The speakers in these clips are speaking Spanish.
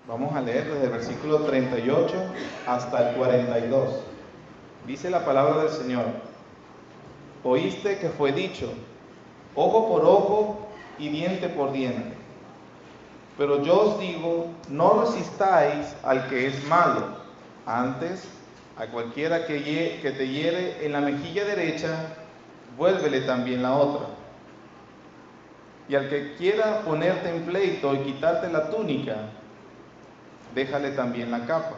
Vamos a leer desde el versículo 38 hasta el 42. Dice la palabra del Señor: Oíste que fue dicho, ojo por ojo y diente por diente. Pero yo os digo, no resistáis al que es malo. Antes, a cualquiera que te hiere en la mejilla derecha, vuélvele también la otra. Y al que quiera ponerte en pleito y quitarte la túnica, déjale también la capa.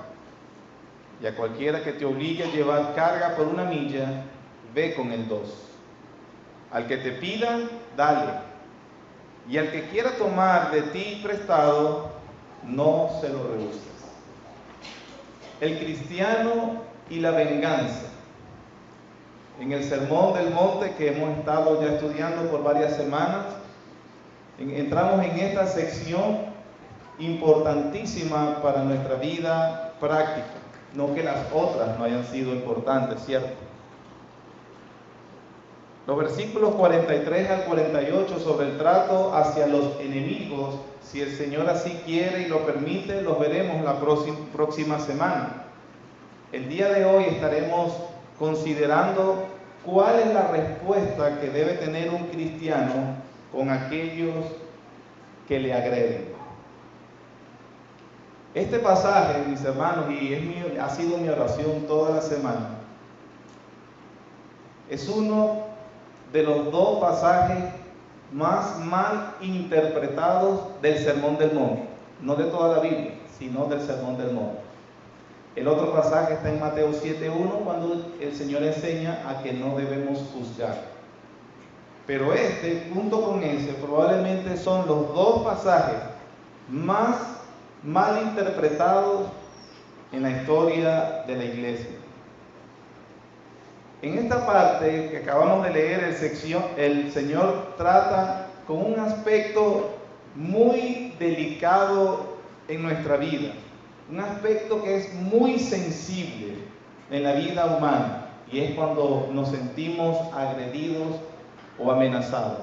Y a cualquiera que te obligue a llevar carga por una milla, ve con el 2. Al que te pida, dale. Y al que quiera tomar de ti prestado, no se lo rehuses. El cristiano y la venganza. En el Sermón del Monte que hemos estado ya estudiando por varias semanas, entramos en esta sección importantísima para nuestra vida práctica. No que las otras no hayan sido importantes, ¿cierto? Los versículos 43 al 48 sobre el trato hacia los enemigos, si el Señor así quiere y lo permite, los veremos la próxima semana. El día de hoy estaremos considerando cuál es la respuesta que debe tener un cristiano con aquellos que le agreden. Este pasaje, mis hermanos, y ha sido mi oración toda la semana, es uno de los dos pasajes más mal interpretados del Sermón del Monte. No de toda la Biblia, sino del Sermón del Monte. El otro pasaje está en Mateo 7:1, cuando el Señor enseña a que no debemos juzgar. Pero este, junto con ese, probablemente son los dos pasajes más mal interpretados en la historia de la iglesia. En esta parte que acabamos de leer, el Señor trata con un aspecto muy delicado en nuestra vida, un aspecto que es muy sensible en la vida humana, y es cuando nos sentimos agredidos o amenazados.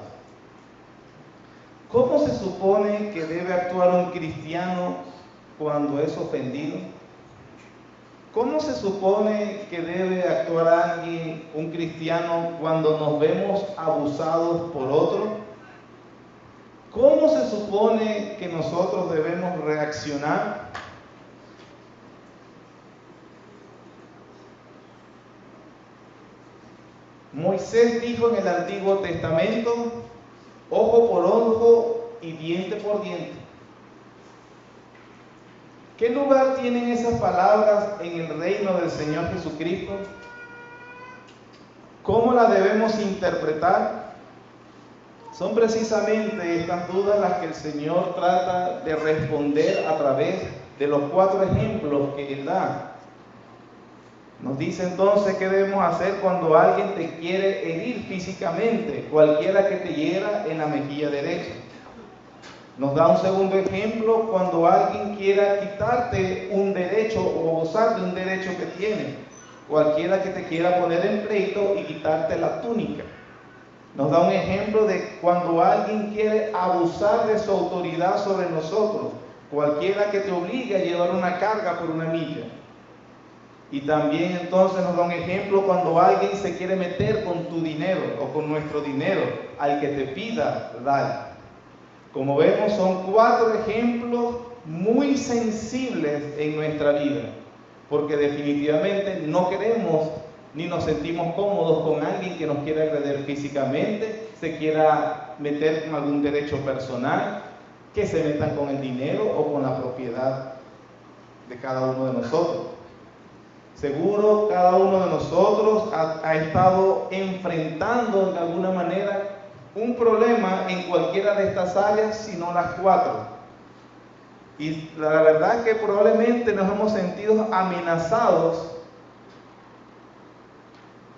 ¿Cómo se supone que debe actuar un cristiano cuando es ofendido? ¿Cómo se supone que debe actuar alguien, un cristiano, cuando nos vemos abusados por otro? ¿Cómo se supone que nosotros debemos reaccionar? Moisés dijo en el Antiguo Testamento, ojo por ojo y diente por diente. ¿Qué lugar tienen esas palabras en el reino del Señor Jesucristo? ¿Cómo las debemos interpretar? Son precisamente estas dudas las que el Señor trata de responder a través de los 4 ejemplos que Él da. Nos dice entonces qué debemos hacer cuando alguien te quiere herir físicamente, cualquiera que te hiera en la mejilla derecha. Nos da un segundo ejemplo cuando alguien quiera quitarte un derecho o gozar de un derecho que tiene, cualquiera que te quiera poner en pleito y quitarte la túnica. Nos da un ejemplo de cuando alguien quiere abusar de su autoridad sobre nosotros, cualquiera que te obligue a llevar una carga por una milla. Y también entonces nos da un ejemplo cuando alguien se quiere meter con tu dinero o con nuestro dinero, al que te pida, dale. Como vemos, son 4 ejemplos muy sensibles en nuestra vida, porque definitivamente no queremos ni nos sentimos cómodos con alguien que nos quiera agredir físicamente, se quiera meter con algún derecho personal, que se metan con el dinero o con la propiedad de cada uno de nosotros. Seguro cada uno de nosotros ha estado enfrentando de alguna manera un problema en cualquiera de estas áreas, si no las 4. Y la verdad es que probablemente nos hemos sentido amenazados,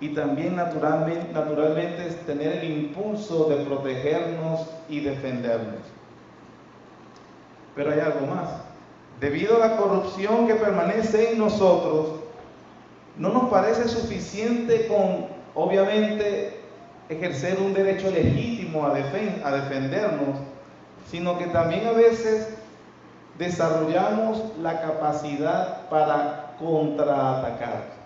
y también naturalmente es tener el impulso de protegernos y defendernos. Pero hay algo más. Debido a la corrupción que permanece en nosotros, no nos parece suficiente con, obviamente, ejercer un derecho legítimo a defendernos, sino que también a veces desarrollamos la capacidad para contraatacar.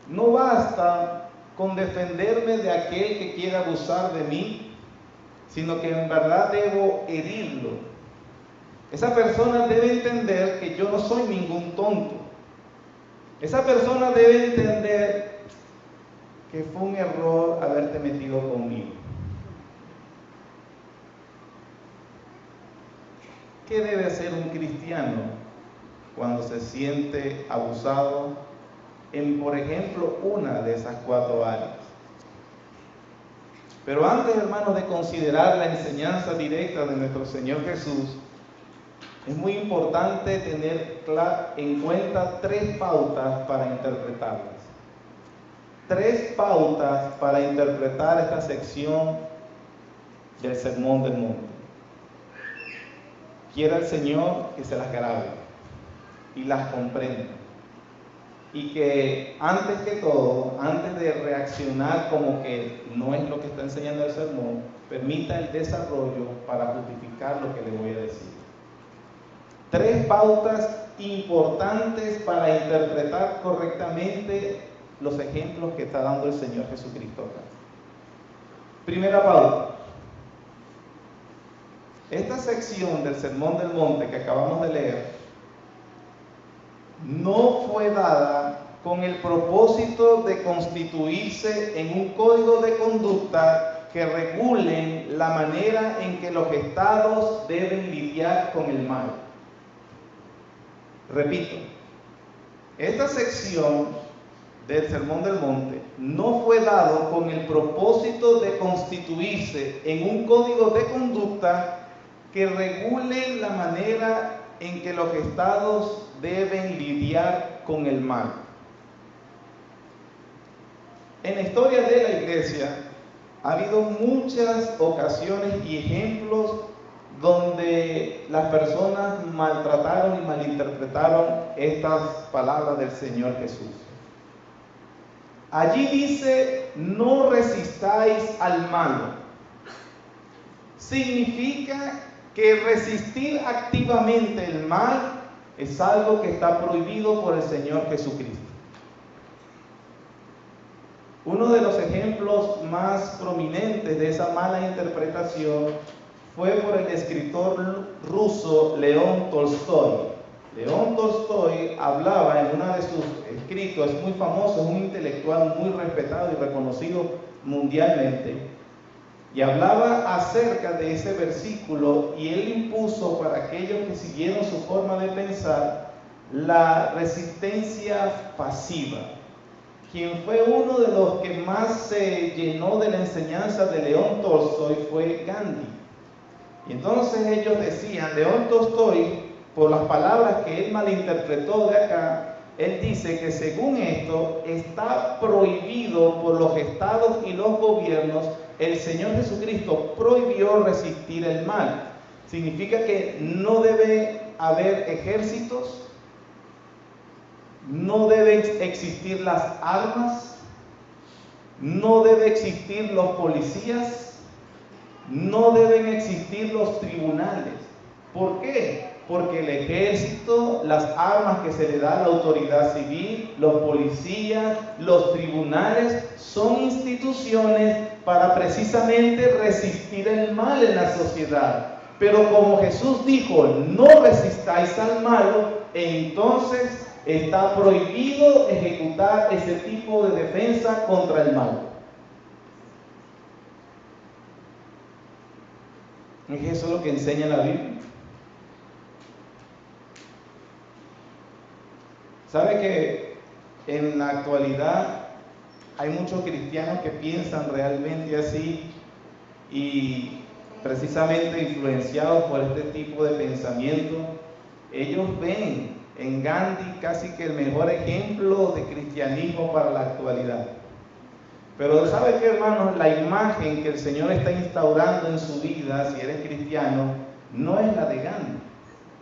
No basta con defenderme de aquel que quiera abusar de mí, sino que en verdad debo herirlo. Esa persona debe entender que yo no soy ningún tonto. Esa persona debe entender que fue un error haberte metido conmigo. ¿Qué debe hacer un cristiano cuando se siente abusado en, por ejemplo, una de esas 4 áreas? Pero antes, hermanos, de considerar la enseñanza directa de nuestro Señor Jesús, es muy importante tener en cuenta 3 pautas para interpretarlas. 3 pautas para interpretar esta sección del Sermón del Monte. Quiera el Señor que se las grabe y las comprenda. Y que antes que todo, antes de reaccionar como que no es lo que está enseñando el sermón, permita el desarrollo para justificar lo que le voy a decir. 3 pautas importantes para interpretar correctamente los ejemplos que está dando el Señor Jesucristo acá. Primera pauta. Esta sección del Sermón del Monte que acabamos de leer no fue dada con el propósito de constituirse en un código de conducta que regulen la manera en que los estados deben lidiar con el mal. Repito, esta sección del Sermón del Monte no fue dado con el propósito de constituirse en un código de conducta que regule la manera en que los estados deben lidiar con el mal. En la historia de la iglesia ha habido muchas ocasiones y ejemplos donde las personas maltrataron y malinterpretaron estas palabras del Señor Jesús. Allí dice: no resistáis al malo. Significa que resistir activamente el mal es algo que está prohibido por el Señor Jesucristo. Uno de los ejemplos más prominentes de esa mala interpretación fue por el escritor ruso León Tolstoy. León Tolstoy hablaba en uno de sus escritos, es muy famoso, es un intelectual muy respetado y reconocido mundialmente, y hablaba acerca de ese versículo, y él impuso para aquellos que siguieron su forma de pensar la resistencia pasiva. Quien fue uno de los que más se llenó de la enseñanza de León Tolstoy fue Gandhi. Y entonces ellos decían: León Tolstoy, por las palabras que él malinterpretó de acá, él dice que según esto está prohibido por los estados y los gobiernos. El Señor Jesucristo prohibió resistir el mal. Significa que no debe haber ejércitos, no deben existir las armas, no deben existir los policías, no deben existir los tribunales. ¿Por qué? Porque el ejército, las armas que se le da a la autoridad civil, los policías, los tribunales, son instituciones para precisamente resistir el mal en la sociedad. Pero como Jesús dijo: no resistáis al malo, entonces está prohibido ejecutar ese tipo de defensa contra el mal. ¿Y eso es lo que enseña la Biblia? ¿Sabe que en la actualidad hay muchos cristianos que piensan realmente así y precisamente influenciados por este tipo de pensamiento? Ellos ven en Gandhi casi que el mejor ejemplo de cristianismo para la actualidad. Pero ¿sabe qué, hermanos? La imagen que el Señor está instaurando en su vida, si eres cristiano, no es la de Gandhi,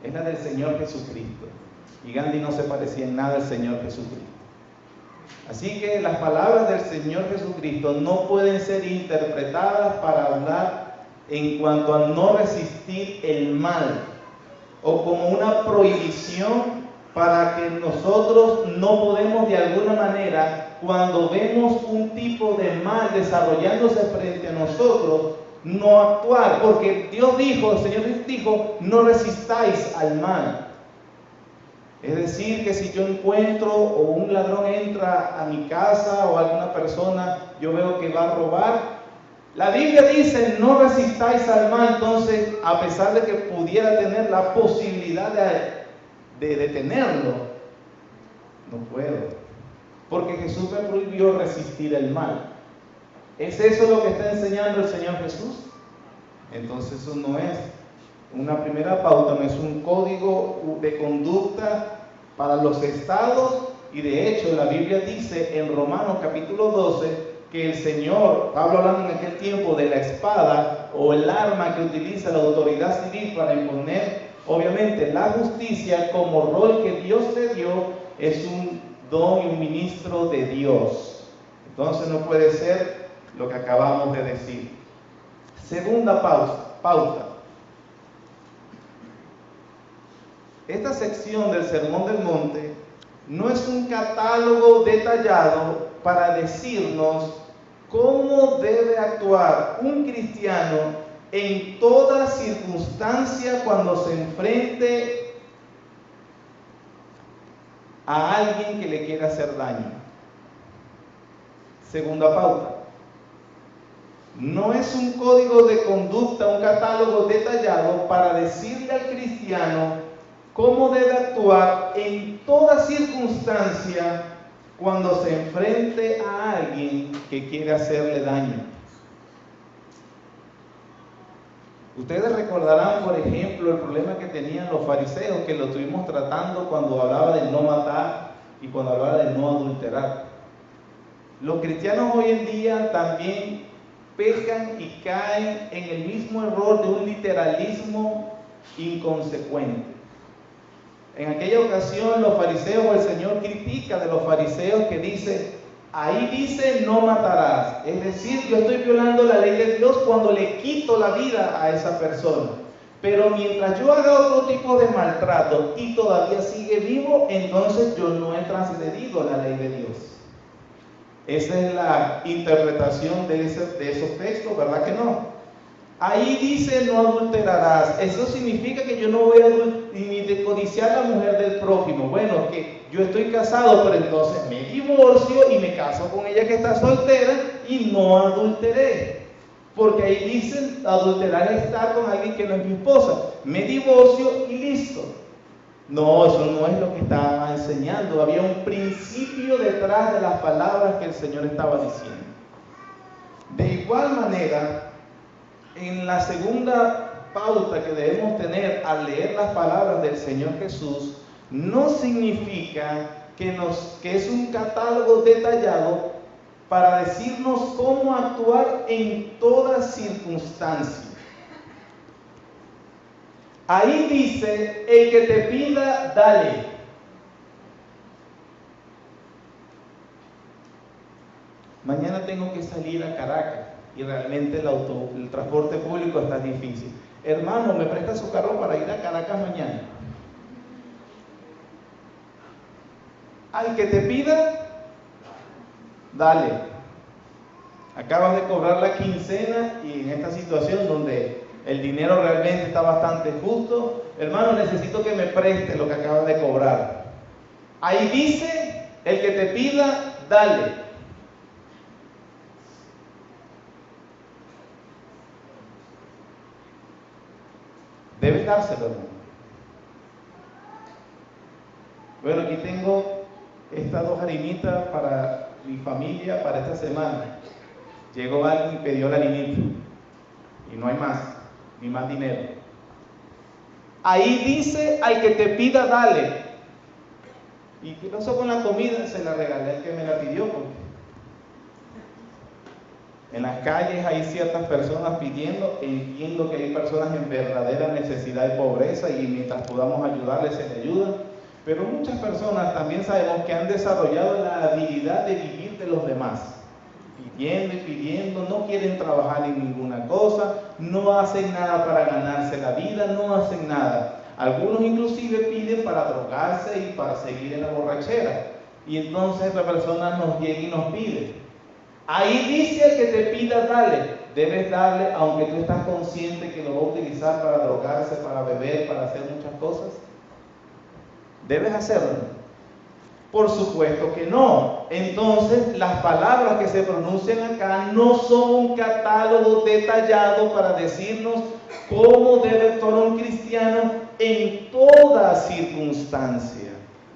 es la del Señor Jesucristo. Y Gandhi no se parecía en nada al Señor Jesucristo. Así que las palabras del Señor Jesucristo no pueden ser interpretadas para hablar en cuanto a no resistir el mal, o como una prohibición para que nosotros no podemos de alguna manera, cuando vemos un tipo de mal desarrollándose frente a nosotros, no actuar, porque Dios dijo, el Señor dijo, no resistáis al mal. Es decir, que si yo encuentro o un ladrón entra a mi casa o alguna persona, yo veo que va a robar, la Biblia dice, no resistáis al mal. Entonces, a pesar de que pudiera tener la posibilidad de detenerlo, no puedo, porque Jesús me prohibió resistir el mal. ¿Es eso lo que está enseñando el Señor Jesús? Entonces eso no es una primera pauta, no es un código de conducta para los estados, y de hecho la Biblia dice en Romanos capítulo 12 que el Señor, Pablo hablando en aquel tiempo de la espada o el arma que utiliza la autoridad civil para imponer obviamente la justicia como rol que Dios le dio, es un don y un ministro de Dios. Entonces no puede ser lo que acabamos de decir. Segunda pauta. Esta sección del Sermón del Monte no es un catálogo detallado para decirnos cómo debe actuar un cristiano en toda circunstancia cuando se enfrente a alguien que le quiera hacer daño. Segunda pauta. No es un código de conducta, un catálogo detallado para decirle al cristiano cómo debe actuar en toda circunstancia cuando se enfrente a alguien que quiere hacerle daño. Ustedes recordarán, por ejemplo, el problema que tenían los fariseos, que lo estuvimos tratando cuando hablaba de no matar y cuando hablaba de no adulterar. Los cristianos hoy en día también pecan y caen en el mismo error de un literalismo inconsecuente. En aquella ocasión los fariseos, o el Señor critica de los fariseos que dice, ahí dice no matarás. Es decir, yo estoy violando la ley de Dios cuando le quito la vida a esa persona. Pero mientras yo haga otro tipo de maltrato y todavía sigue vivo, entonces yo no he transgredido la ley de Dios. Esa es la interpretación de esos textos, ¿verdad que no? Ahí dice no adulterarás. Eso significa que yo no voy a ni de codiciar a la mujer del prójimo. Bueno, que yo estoy casado, pero entonces me divorcio y me caso con ella que está soltera y no adulteré. Porque ahí dicen adulterar es estar con alguien que no es mi esposa. Me divorcio y listo. No, eso no es lo que estaba enseñando. Había un principio detrás de las palabras que el Señor estaba diciendo. De igual manera, en la segunda pauta que debemos tener al leer las palabras del Señor Jesús, no significa que es un catálogo detallado para decirnos cómo actuar en toda circunstancia. Ahí dice, el que te pida, dale. Mañana tengo que salir a Caracas y realmente el transporte público está difícil. Hermano, ¿me presta su carro para ir a Caracas mañana? Al que te pida, dale. Acabas de cobrar la quincena y en esta situación donde el dinero realmente está bastante justo, hermano, necesito que me preste lo que acabas de cobrar. Ahí dice, el que te pida, dale. Debes dárselo, hermano. Bueno, aquí tengo estas 2 harinitas para mi familia para esta semana. Llegó alguien y pidió la harinita y no hay más, ni más dinero. Ahí dice, al que te pida, dale. ¿Y qué pasó con la comida? Se la regalé al que me la pidió, porque en las calles hay ciertas personas pidiendo, entiendo que hay personas en verdadera necesidad y pobreza y mientras podamos ayudarles se les ayuda, pero muchas personas también sabemos que han desarrollado la habilidad de vivir de los demás. pidiendo y pidiendo, no quieren trabajar en ninguna cosa, no hacen nada para ganarse la vida, no hacen nada. Algunos inclusive piden para drogarse y para seguir en la borrachera. Y entonces esta persona nos llega y nos pide. Ahí dice que te pida, dale. Debes darle, aunque tú estás consciente que lo va a utilizar para drogarse, para beber, para hacer muchas cosas. ¿Debes hacerlo? Por supuesto que no. Entonces, las palabras que se pronuncian acá no son un catálogo detallado para decirnos cómo debe actuar un cristiano en toda circunstancia.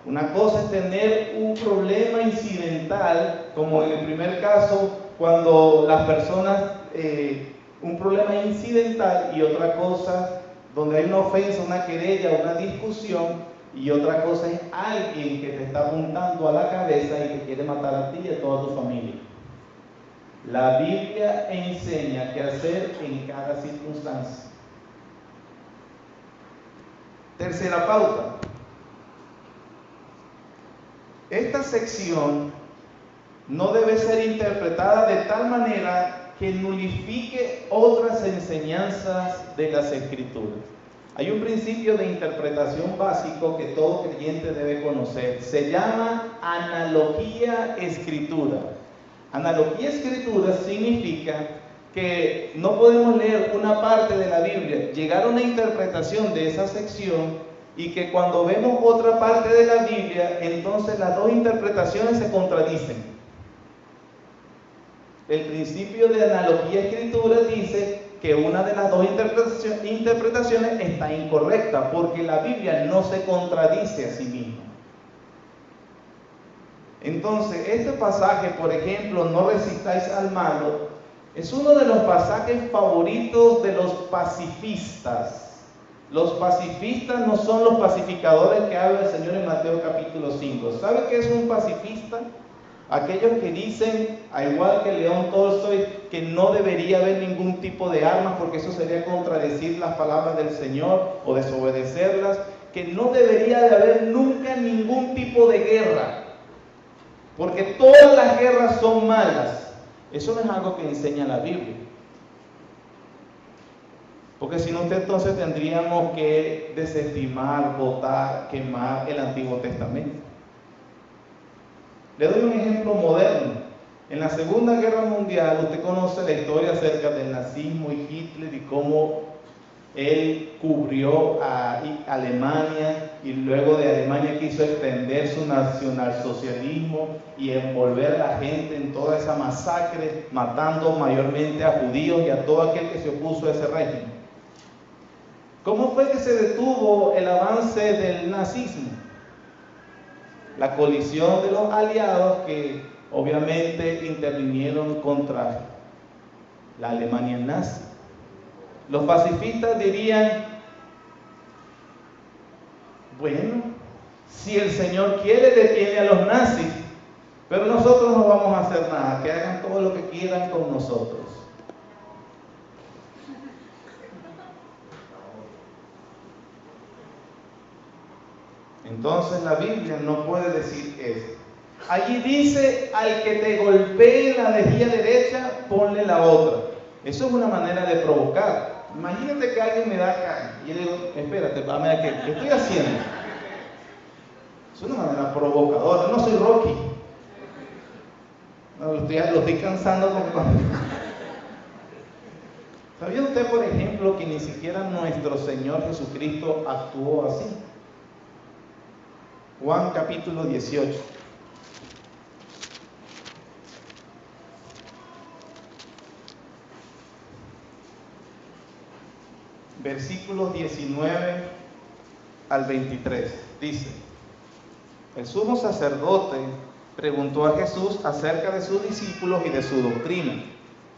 Una cosa es tener un problema incidental, como en el primer caso, cuando las personas, un problema incidental, y otra cosa donde hay una ofensa, una querella, una discusión. Y otra cosa es alguien que te está apuntando a la cabeza y que quiere matar a ti y a toda tu familia. La Biblia enseña qué hacer en cada circunstancia. Tercera pauta. Esta sección no debe ser interpretada de tal manera que nulifique otras enseñanzas de las Escrituras. Hay un principio de interpretación básico que todo creyente debe conocer. Se llama analogía escritura. Analogía escritura significa que no podemos leer una parte de la Biblia, llegar a una interpretación de esa sección y que cuando vemos otra parte de la Biblia, entonces las dos interpretaciones se contradicen. El principio de analogía escritura dice que una de las dos interpretaciones está incorrecta, porque la Biblia no se contradice a sí misma. Entonces, este pasaje, por ejemplo, no resistáis al malo, es uno de los pasajes favoritos de los pacifistas. Los pacifistas no son los pacificadores que habla el Señor en Mateo capítulo 5. ¿Sabe qué es un pacifista? Aquellos que dicen, al igual que León Tolstoy, que no debería haber ningún tipo de armas porque eso sería contradecir las palabras del Señor o desobedecerlas, que no debería de haber nunca ningún tipo de guerra, porque todas las guerras son malas. Eso no es algo que enseña la Biblia. Porque si no, entonces tendríamos que desestimar, botar, quemar el Antiguo Testamento. Le doy un ejemplo moderno. En la Segunda Guerra Mundial, usted conoce la historia acerca del nazismo y Hitler y cómo él cubrió a Alemania y luego de Alemania quiso extender su nacionalsocialismo y envolver a la gente en toda esa masacre, matando mayormente a judíos y a todo aquel que se opuso a ese régimen. ¿Cómo fue que se detuvo el avance del nazismo? La colisión de los aliados que obviamente intervinieron contra la Alemania nazi. Los pacifistas dirían, bueno, si el Señor quiere detiene a los nazis, pero nosotros no vamos a hacer nada, que hagan todo lo que quieran con nosotros. Entonces la Biblia no puede decir eso. Allí dice, al que te golpee la mejilla derecha, ponle la otra. Eso es una manera de provocar. Imagínate que alguien me da acá y yo digo, espérate, ¿qué estoy haciendo? Es una manera provocadora. No soy Rocky. No, lo estoy cansando con... ¿Sabía usted, por ejemplo, que ni siquiera nuestro Señor Jesucristo actuó así? Juan capítulo 18. Versículos 19 al 23. Dice, el sumo sacerdote preguntó a Jesús acerca de sus discípulos y de su doctrina.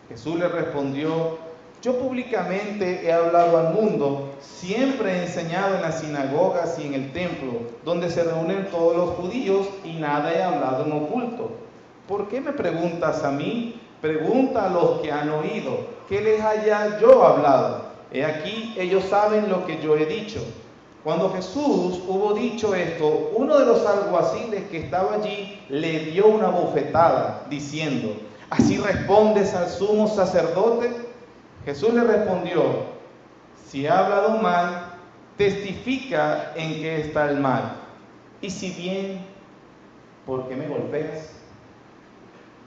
Jesús le respondió, yo públicamente he hablado al mundo, siempre he enseñado en las sinagogas y en el templo, donde se reúnen todos los judíos, y nada he hablado en oculto. ¿Por qué me preguntas a mí? Pregunta a los que han oído, ¿qué les haya yo hablado? He aquí, ellos saben lo que yo he dicho. Cuando Jesús hubo dicho esto, uno de los alguaciles que estaba allí le dio una bofetada, diciendo, ¿Así respondes al sumo sacerdote? Jesús le respondió: si he hablado mal, testifica en qué está el mal. Y si bien, ¿por qué me golpeas?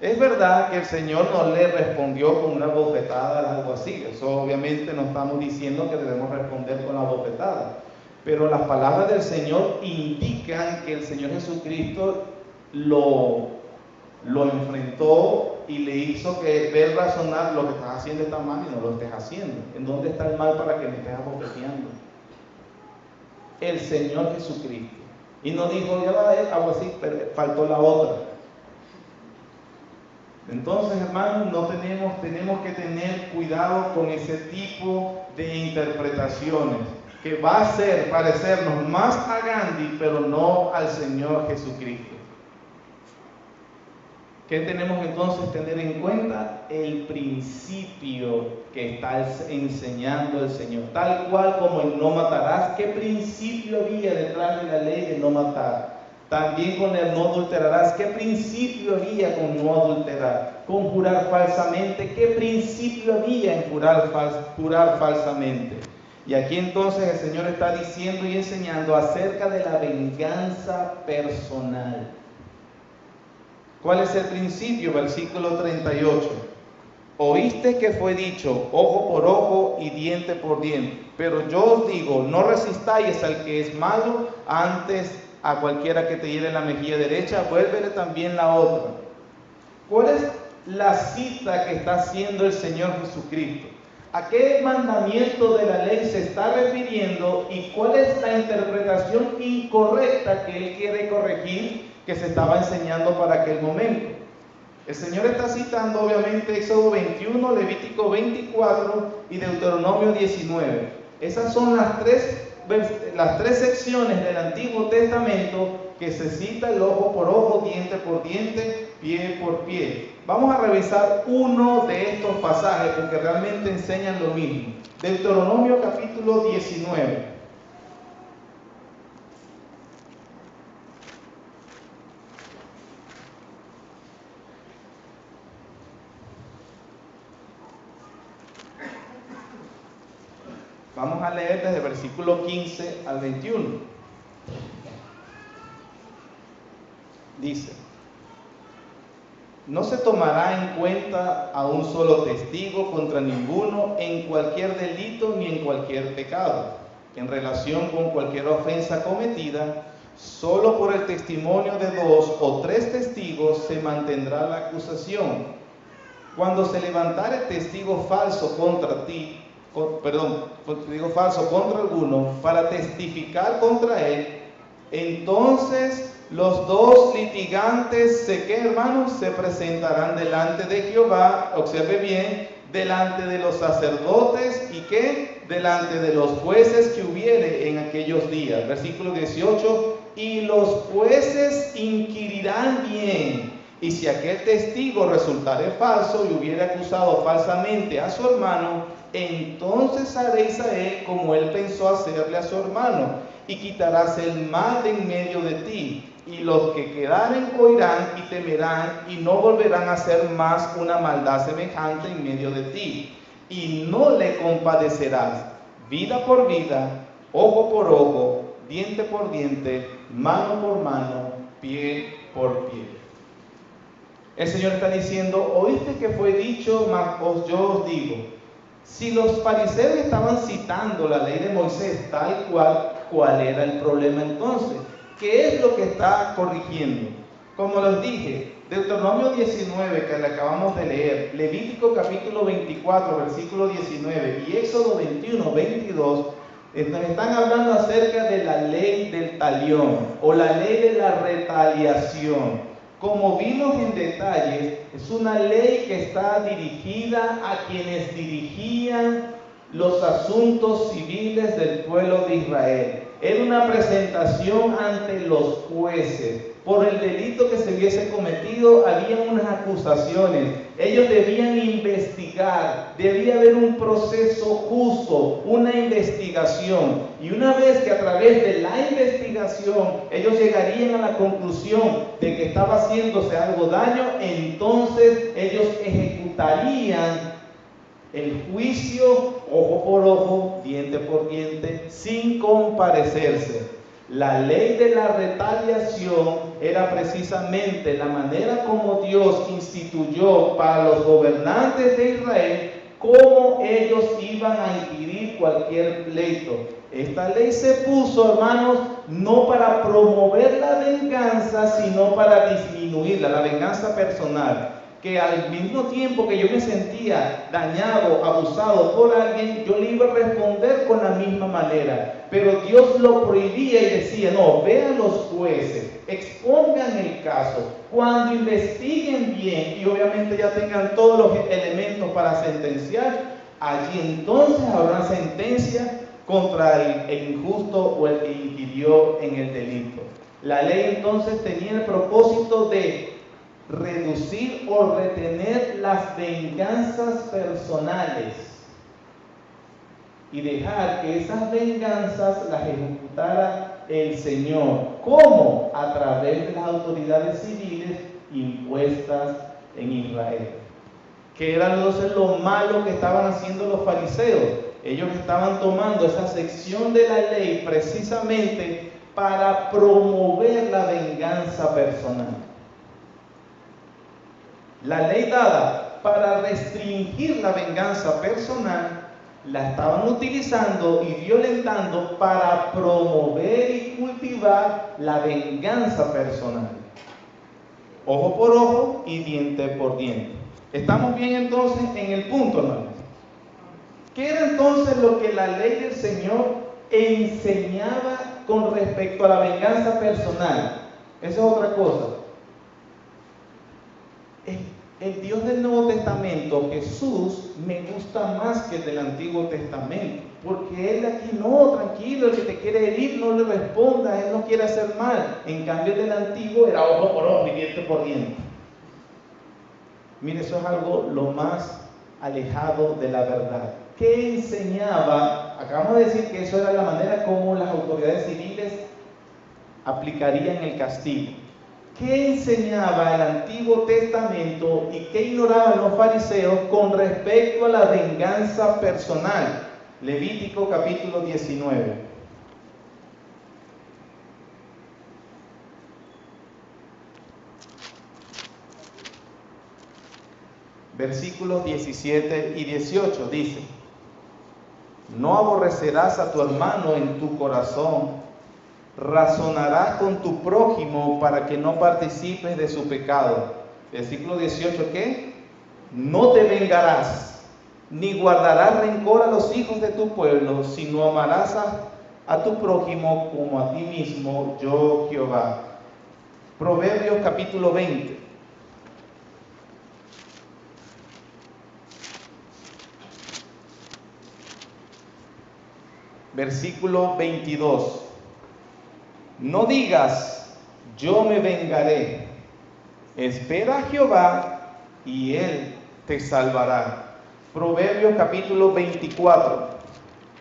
Es verdad que el Señor no le respondió con una bofetada o algo así. Eso obviamente no estamos diciendo que debemos responder con la bofetada. Pero las palabras del Señor indican que el Señor Jesucristo lo enfrentó y le hizo que ver razonar: lo que estás haciendo está mal y no lo estés haciendo. ¿En dónde está el mal para que me estés abofeteando? El Señor Jesucristo. Y no dijo: ya va, algo así, pero faltó la otra. Entonces, hermanos, tenemos que tener cuidado con ese tipo de interpretaciones que va a hacer parecernos más a Gandhi, pero no al Señor Jesucristo. ¿Qué tenemos entonces tener en cuenta? El principio que está enseñando el Señor, tal cual como el no matarás. ¿Qué principio había detrás de la ley de no matar? También con el no adulterarás. ¿Qué principio había con no adulterar? Con jurar falsamente. ¿Qué principio había en jurar falsamente? Y aquí entonces el Señor está diciendo y enseñando acerca de la venganza personal. ¿Cuál es el principio? Versículo 38. Oíste que fue dicho: ojo por ojo y diente por diente. Pero yo os digo, no resistáis al que es malo, antes a cualquiera que te hiere la mejilla derecha, vuélvele también la otra. ¿Cuál es la cita que está haciendo el Señor Jesucristo? ¿A qué mandamiento de la ley se está refiriendo y cuál es la interpretación incorrecta que Él quiere corregir, que se estaba enseñando para aquel momento? El Señor está citando obviamente Éxodo 21, Levítico 24 y Deuteronomio 19. Esas son las tres secciones del Antiguo Testamento que se cita: el ojo por ojo, diente por diente, pie por pie. Vamos a revisar uno de estos pasajes porque realmente enseñan lo mismo. Deuteronomio capítulo 19. Vamos a leer desde el versículo 15 al 21. Dice: no se tomará en cuenta a un solo testigo contra ninguno en cualquier delito ni en cualquier pecado, en relación con cualquier ofensa cometida. Solo por el testimonio de 2 o 3 testigos se mantendrá la acusación. Cuando se levantare testigo falso contra alguno para testificar contra él, entonces los 2 litigantes se presentarán delante de Jehová, observe bien, delante de los sacerdotes y delante de los jueces que hubiere en aquellos días. Versículo 18: y los jueces inquirirán bien, y si aquel testigo resultare falso y hubiere acusado falsamente a su hermano, entonces haréis a él como él pensó hacerle a su hermano, y quitarás el mal de en medio de ti. Y los que quedaren oirán y temerán, y no volverán a hacer más una maldad semejante en medio de ti. Y no le compadecerás, vida por vida, ojo por ojo, diente por diente, mano por mano, pie por pie. El Señor está diciendo: oíste que fue dicho, mas yo os digo. Si los fariseos estaban citando la ley de Moisés tal cual, ¿cuál era el problema entonces? ¿Qué es lo que está corrigiendo? Como les dije, Deuteronomio 19 que le acabamos de leer, Levítico capítulo 24 versículo 19 y Éxodo 21, 22 están hablando acerca de la ley del talión o la ley de la retaliación. Como vimos en detalles, es una ley que está dirigida a quienes dirigían los asuntos civiles del pueblo de Israel. Era una presentación ante los jueces. Por el delito que se hubiese cometido, había unas acusaciones. Ellos debían investigar, debía haber un proceso justo, una investigación. Y una vez que a través de la investigación investigación, ellos llegarían a la conclusión de que estaba haciéndose algo daño, entonces ellos ejecutarían el juicio ojo por ojo, diente por diente, sin comparecerse. La ley de la retaliación era precisamente la manera como Dios instituyó para los gobernantes de Israel cómo ellos iban a inquirir cualquier pleito. Esta ley se puso, hermanos, no para promover la venganza, sino para disminuirla, la venganza personal. Que al mismo tiempo que yo me sentía dañado, abusado por alguien, yo le iba a responder con la misma manera. Pero Dios lo prohibía y decía, no, vean los jueces, expongan el caso, cuando investiguen bien y obviamente ya tengan todos los elementos para sentenciar, allí entonces habrá una sentencia contra el injusto o el que inquirió en el delito. La ley entonces tenía el propósito de reducir o retener las venganzas personales y dejar que esas venganzas las ejecutara el Señor. ¿Cómo? A través de las autoridades civiles impuestas en Israel. Que era entonces lo malo que estaban haciendo los fariseos. Ellos estaban tomando esa sección de la ley precisamente para promover la venganza personal. La ley dada para restringir la venganza personal, la estaban utilizando y violentando para promover y cultivar la venganza personal. Ojo por ojo y diente por diente. ¿Estamos bien entonces en el punto, hermanos? ¿Qué era entonces lo que la ley del Señor enseñaba con respecto a la venganza personal? Esa es otra cosa. El Dios del Nuevo Testamento, Jesús, me gusta más que el del Antiguo Testamento, porque Él aquí no, tranquilo, el que te quiere herir no le responda, Él no quiere hacer mal. En cambio el del Antiguo era ojo por ojo y diente por diente. Mire, eso es algo lo más alejado de la verdad. ¿Qué enseñaba? Acabamos de decir que eso era la manera como las autoridades civiles aplicarían el castigo. ¿Qué enseñaba el Antiguo Testamento y qué ignoraban los fariseos con respecto a la venganza personal? Levítico capítulo 19. Versículos 17 y 18 dice: no aborrecerás a tu hermano en tu corazón, razonarás con tu prójimo para que no participes de su pecado. Versículo 18, ¿qué? No te vengarás, ni guardarás rencor a los hijos de tu pueblo, sino amarás a tu prójimo como a ti mismo, yo Jehová. Proverbios capítulo 20. Versículo 22. No digas, yo me vengaré. Espera a Jehová y Él te salvará. Proverbios capítulo 24.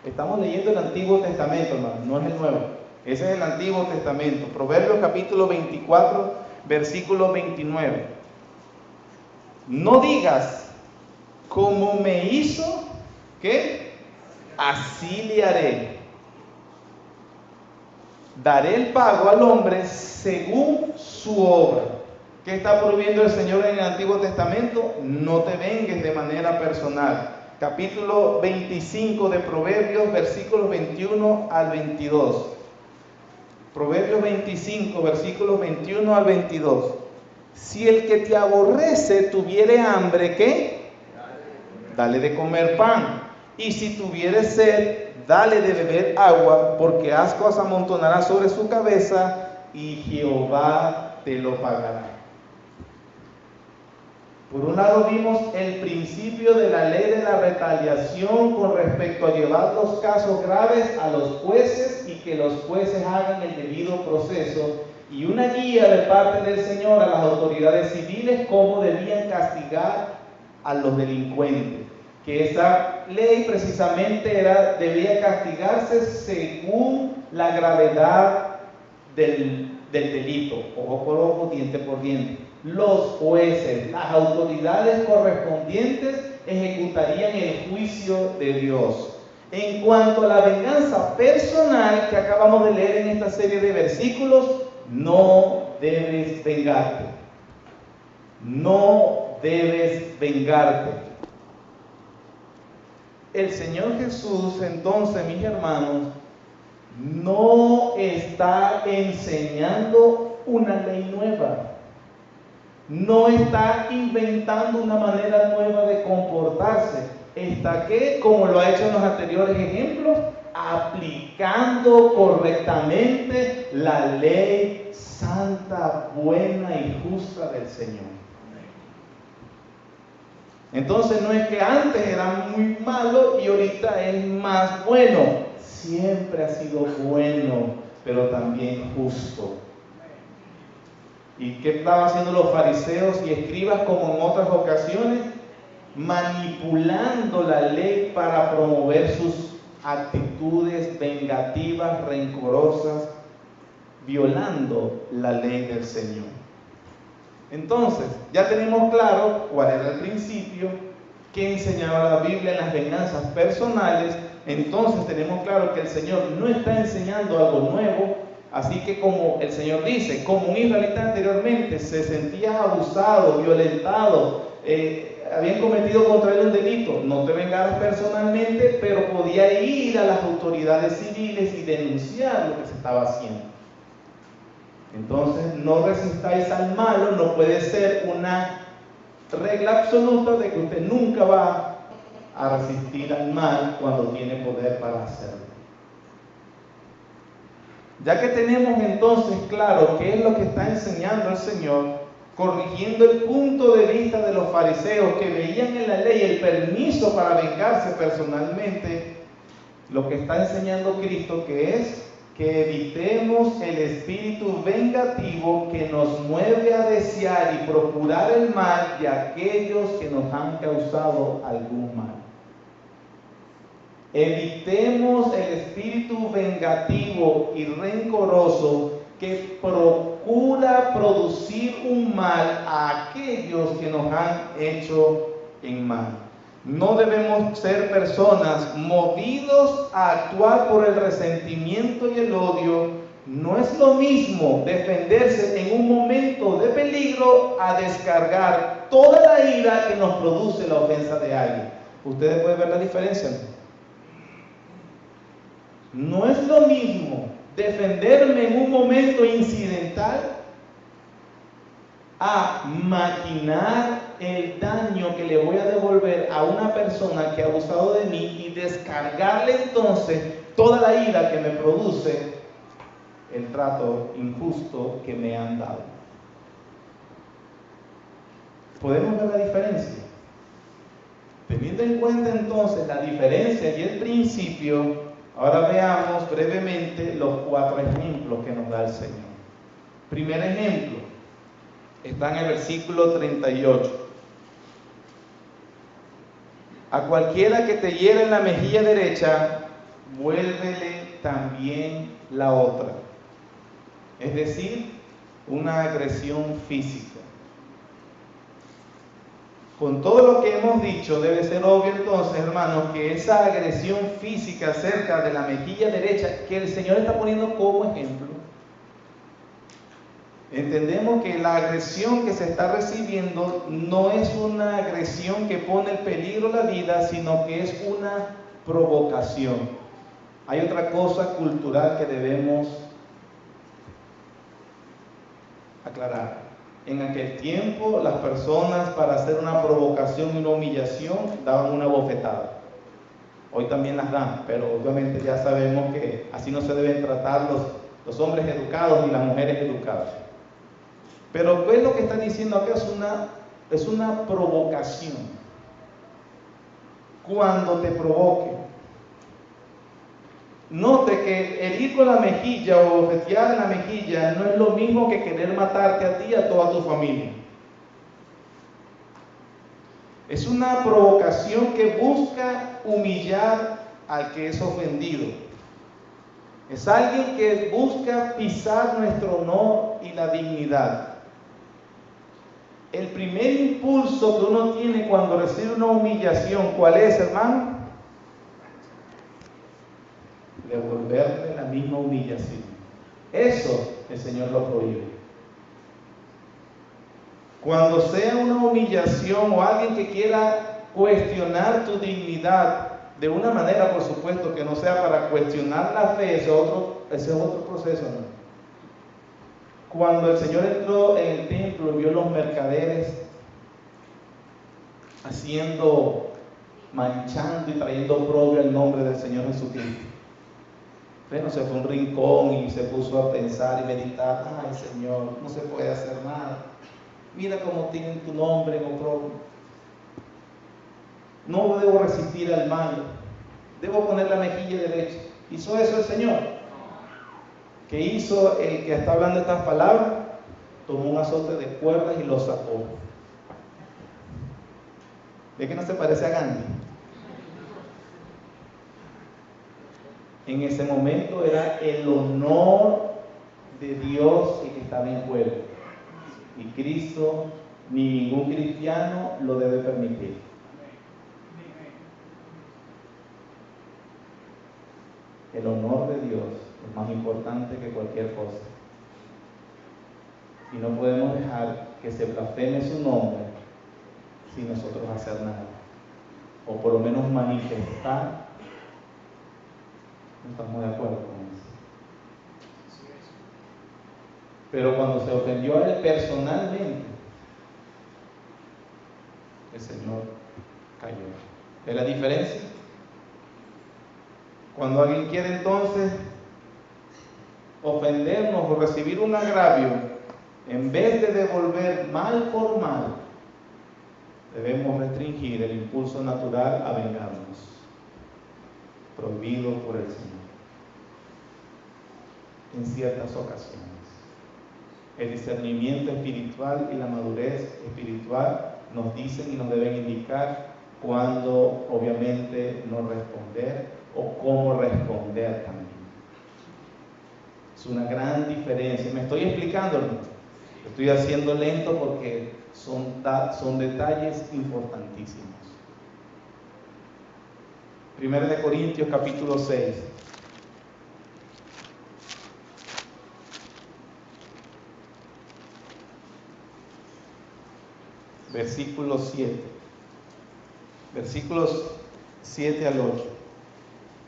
Estamos leyendo el Antiguo Testamento, hermano, no es el Nuevo. Ese es el Antiguo Testamento. Proverbios capítulo 24, versículo 29. No digas, como me hizo, ¿qué? Así le haré. Daré el pago al hombre según su obra. ¿Qué está prohibiendo el Señor en el Antiguo Testamento? No te vengues de manera personal. Capítulo 25 de Proverbios, versículos 21 al 22. Proverbios 25, versículos 21 al 22. Si el que te aborrece tuviere hambre, ¿qué? Dale de comer pan. Y si tuviere sed, dale de beber agua, porque ascuas amontonará sobre su cabeza y Jehová te lo pagará. Por un lado vimos el principio de la ley de la retaliación con respecto a llevar los casos graves a los jueces y que los jueces hagan el debido proceso, y una guía de parte del Señor a las autoridades civiles cómo debían castigar a los delincuentes. Que esa ley precisamente debía castigarse según la gravedad del delito, ojo por ojo, diente por diente. Los jueces, las autoridades correspondientes ejecutarían el juicio de Dios. En cuanto a la venganza personal que acabamos de leer en esta serie de versículos, no debes vengarte. No debes vengarte. El Señor Jesús, entonces, mis hermanos, no está enseñando una ley nueva. No está inventando una manera nueva de comportarse. Está que, como lo ha hecho en los anteriores ejemplos, aplicando correctamente la ley santa, buena y justa del Señor. Entonces no es que antes era muy malo y ahorita es más bueno. Siempre ha sido bueno, pero también justo. ¿Y qué estaban haciendo los fariseos y escribas como en otras ocasiones? Manipulando la ley para promover sus actitudes vengativas, rencorosas, violando la ley del Señor. Entonces, ya tenemos claro cuál era el principio, qué enseñaba la Biblia en las venganzas personales. Entonces tenemos claro que el Señor no está enseñando algo nuevo. Así que, como el Señor dice, como un israelita anteriormente se sentía abusado, violentado, habían cometido contra él un delito, no te vengaras personalmente, pero podía ir a las autoridades civiles y denunciar lo que se estaba haciendo. Entonces, no resistáis al malo, no puede ser una regla absoluta de que usted nunca va a resistir al mal cuando tiene poder para hacerlo. Ya que tenemos entonces claro qué es lo que está enseñando el Señor, corrigiendo el punto de vista de los fariseos que veían en la ley el permiso para vengarse personalmente, lo que está enseñando Cristo que es que evitemos el espíritu vengativo que nos mueve a desear y procurar el mal de aquellos que nos han causado algún mal. Evitemos el espíritu vengativo y rencoroso que procura producir un mal a aquellos que nos han hecho en mal. No debemos ser personas movidos a actuar por el resentimiento y el odio. No es lo mismo defenderse en un momento de peligro a descargar toda la ira que nos produce la ofensa de alguien. ¿Ustedes pueden ver la diferencia? No es lo mismo defenderme en un momento incidental a maquinar el daño que le voy a devolver a una persona que ha abusado de mí y descargarle entonces toda la ira que me produce el trato injusto que me han dado. ¿Podemos ver la diferencia? Teniendo en cuenta entonces la diferencia y el principio, ahora veamos brevemente los 4 ejemplos que nos da el Señor. Primer ejemplo, está en el versículo 38. A cualquiera que te hiera en la mejilla derecha, vuélvele también la otra. Es decir, una agresión física. Con todo lo que hemos dicho, debe ser obvio entonces, hermanos, que esa agresión física cerca de la mejilla derecha que el Señor está poniendo como ejemplo, entendemos que la agresión que se está recibiendo no es una agresión que pone en peligro la vida, sino que es una provocación. Hay otra cosa cultural que debemos aclarar. En aquel tiempo las personas para hacer una provocación y una humillación daban una bofetada. Hoy también las dan, pero obviamente ya sabemos que así no se deben tratar los hombres educados ni las mujeres educadas. Pero ¿qué es lo que está diciendo acá? Es una provocación. Cuando te provoque. Note que el ir con la mejilla o bofetear en la mejilla no es lo mismo que querer matarte a ti y a toda tu familia. Es una provocación que busca humillar al que es ofendido. Es alguien que busca pisar nuestro honor y la dignidad. El primer impulso que uno tiene cuando recibe una humillación, ¿cuál es, hermano? Devolverle la misma humillación. Eso el Señor lo prohíbe. Cuando sea una humillación o alguien que quiera cuestionar tu dignidad, de una manera, por supuesto, que no sea para cuestionar la fe, ese es otro proceso, ¿no? Cuando el Señor entró en el templo y vio los mercaderes manchando y trayendo oprobio el nombre del Señor Jesucristo. Bueno, se fue a un rincón y se puso a pensar y meditar: ay, Señor, no se puede hacer nada. Mira cómo tienen tu nombre en oprobio. No debo resistir al mal, debo poner la mejilla derecha. ¿Hizo eso el Señor? ¿Qué hizo el que está hablando estas palabras? Tomó un azote de cuerdas y lo sacó. ¿Ve que no se parece a Gandhi? En ese momento era el honor de Dios el que estaba en juego. Y Cristo, ni ningún cristiano lo debe permitir. El honor de Dios es más importante que cualquier cosa. Y no podemos dejar que se blasfeme su nombre sin nosotros hacer nada. O por lo menos manifestar. No estamos de acuerdo con eso. Pero cuando se ofendió a él personalmente, el Señor cayó. ¿Es la diferencia? Cuando alguien quiere entonces ofendernos o recibir un agravio, en vez de devolver mal por mal, debemos restringir el impulso natural a vengarnos, prohibido por el Señor. En ciertas ocasiones, el discernimiento espiritual y la madurez espiritual nos dicen y nos deben indicar cuándo, obviamente, no responder o cómo responder también. Es una gran diferencia. ¿Me estoy explicando? Lo estoy haciendo lento porque son detalles importantísimos. 1 de Corintios capítulo 6. Versículo 7. Versículos 7 al 8.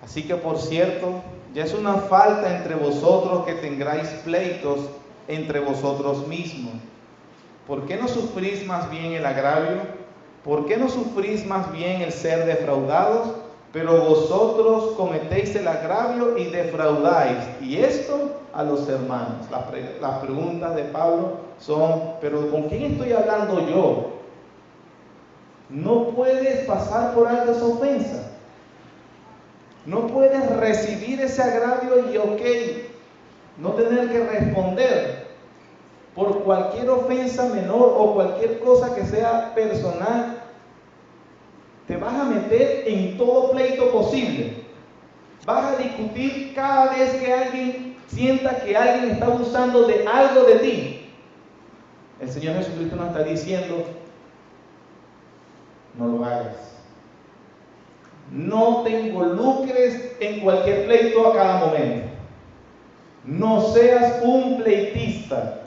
Así que, por cierto, ya es una falta entre vosotros que tengáis pleitos entre vosotros mismos. ¿Por qué no sufrís más bien el agravio? ¿Por qué no sufrís más bien el ser defraudados? Pero vosotros cometéis el agravio y defraudáis. Y esto a los hermanos. Las preguntas de Pablo son: ¿pero con quién estoy hablando yo? No puedes pasar por alto esa ofensa. No puedes recibir ese agravio y no tener que responder por cualquier ofensa menor o cualquier cosa que sea personal. Te vas a meter en todo pleito posible. Vas a discutir cada vez que alguien sienta que alguien está abusando de algo de ti. El Señor Jesucristo nos está diciendo: no lo hagas. No te involucres en cualquier pleito a cada momento. No seas un pleitista.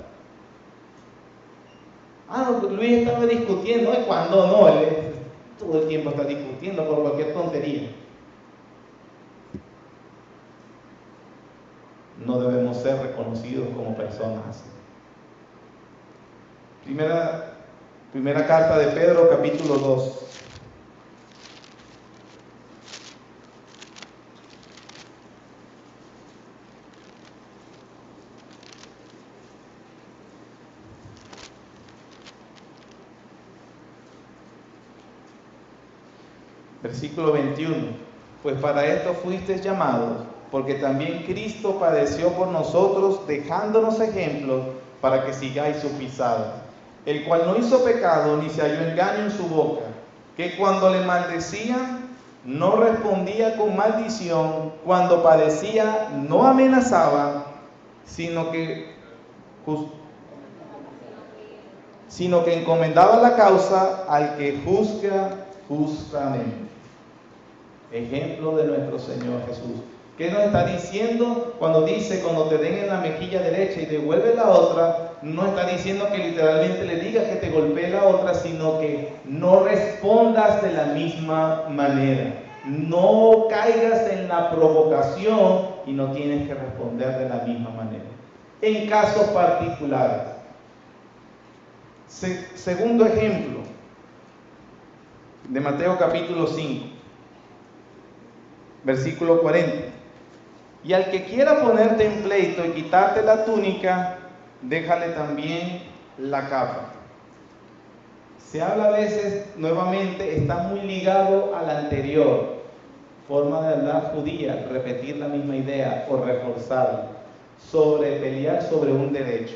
Luis estaba discutiendo. ¿Cuándo no? Él todo el tiempo está discutiendo por cualquier tontería. No debemos ser reconocidos como personas así. Primera carta de Pedro, capítulo 2. Versículo 21. Pues para esto fuisteis llamados, porque también Cristo padeció por nosotros, dejándonos ejemplos para que sigáis su pisada, el cual no hizo pecado ni se halló engaño en su boca, que cuando le maldecían, no respondía con maldición, cuando padecía no amenazaba, sino que encomendaba la causa al que juzga justamente. Ejemplo de nuestro Señor Jesús. ¿Qué nos está diciendo cuando dice, cuando te den en la mejilla derecha y devuelve la otra? No está diciendo que literalmente le digas que te golpee la otra, sino que no respondas de la misma manera. No caigas en la provocación y no tienes que responder de la misma manera. En casos particulares. Segundo ejemplo, de Mateo capítulo 5, versículo 40. Y al que quiera ponerte en pleito y quitarte la túnica, déjale también la capa. Se habla a veces, nuevamente, está muy ligado a la anterior forma de hablar judía, repetir la misma idea o reforzarla, sobre pelear sobre un derecho.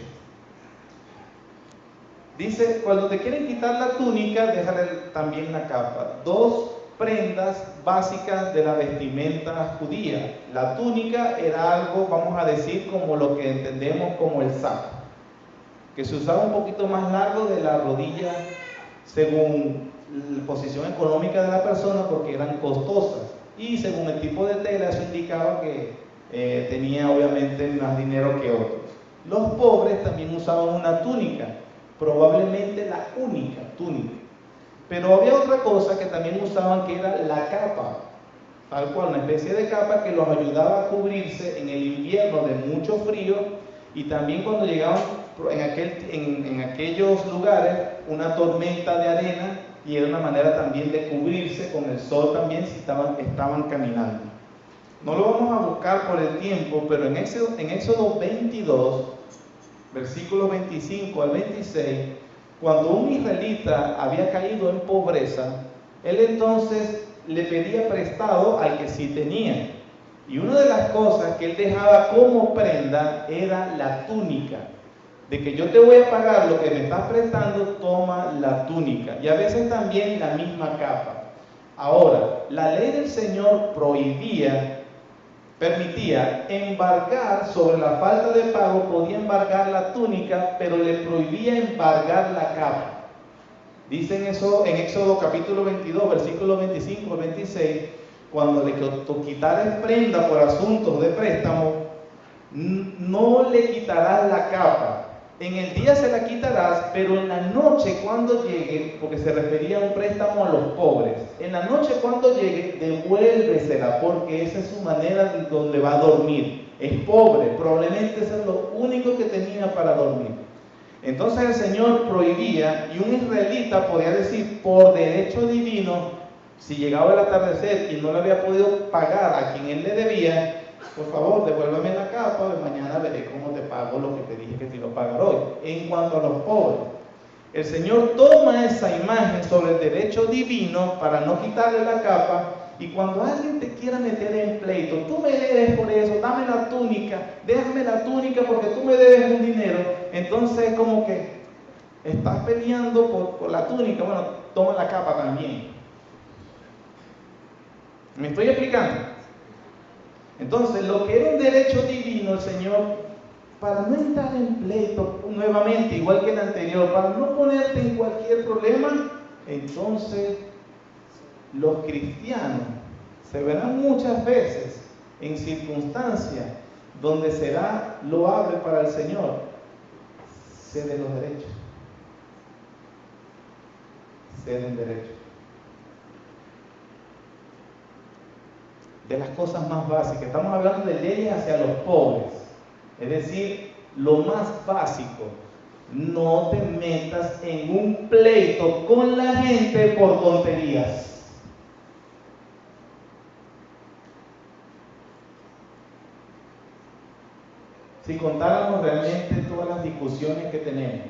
Dice, cuando te quieren quitar la túnica, déjale también la capa. Dos prendas básicas de la vestimenta judía. La túnica era algo, vamos a decir, como lo que entendemos como el saco, que se usaba un poquito más largo de la rodilla según la posición económica de la persona, porque eran costosas, y según el tipo de tela eso indicaba que tenía obviamente más dinero que otros. Los pobres también usaban una túnica, probablemente la única túnica. Pero había otra cosa que también usaban, que era la capa, tal cual, una especie de capa que los ayudaba a cubrirse en el invierno de mucho frío, y también cuando llegaban en aquellos lugares una tormenta de arena, y era una manera también de cubrirse con el sol también si estaban caminando. No lo vamos a buscar por el tiempo, pero en Éxodo 22, versículos 25 al 26, cuando un israelita había caído en pobreza, él entonces le pedía prestado al que sí tenía. Y una de las cosas que él dejaba como prenda era la túnica. De que yo te voy a pagar lo que me estás prestando, toma la túnica. Y a veces también la misma capa. Ahora, la ley del Señor permitía embargar sobre la falta de pago, podía embargar la túnica, pero le prohibía embargar la capa. Dicen eso en Éxodo capítulo 22, versículos 25 al 26, cuando le quitares prenda por asuntos de préstamo, no le quitarás la capa. En el día se la quitarás, pero en la noche cuando llegue, porque se refería a un préstamo a los pobres, en la noche cuando llegue, devuélvesela, porque esa es su manera de donde va a dormir. Es pobre, probablemente eso es lo único que tenía para dormir. Entonces el Señor prohibía, y un israelita podía decir por derecho divino, si llegaba el atardecer y no le había podido pagar a quien él le debía, por favor, devuélveme la capa, mañana veré cómo te pago lo que te dije que te iba a pagar hoy. En cuanto a los pobres, el Señor toma esa imagen sobre el derecho divino para no quitarle la capa, y cuando alguien te quiera meter en pleito, tú me debes por eso, dame la túnica, déjame la túnica porque tú me debes un dinero, entonces como que estás peleando por la túnica, bueno, toma la capa también. ¿Me estoy explicando? Entonces, lo que era un derecho divino, el Señor, para no entrar en pleito nuevamente, igual que el anterior, para no ponerte en cualquier problema, entonces los cristianos se verán muchas veces en circunstancias donde será loable para el Señor ceder los derechos. Ceden derechos. De las cosas más básicas, estamos hablando de leyes hacia los pobres, es decir, lo más básico: no te metas en un pleito con la gente por tonterías. Si contáramos realmente todas las discusiones que tenemos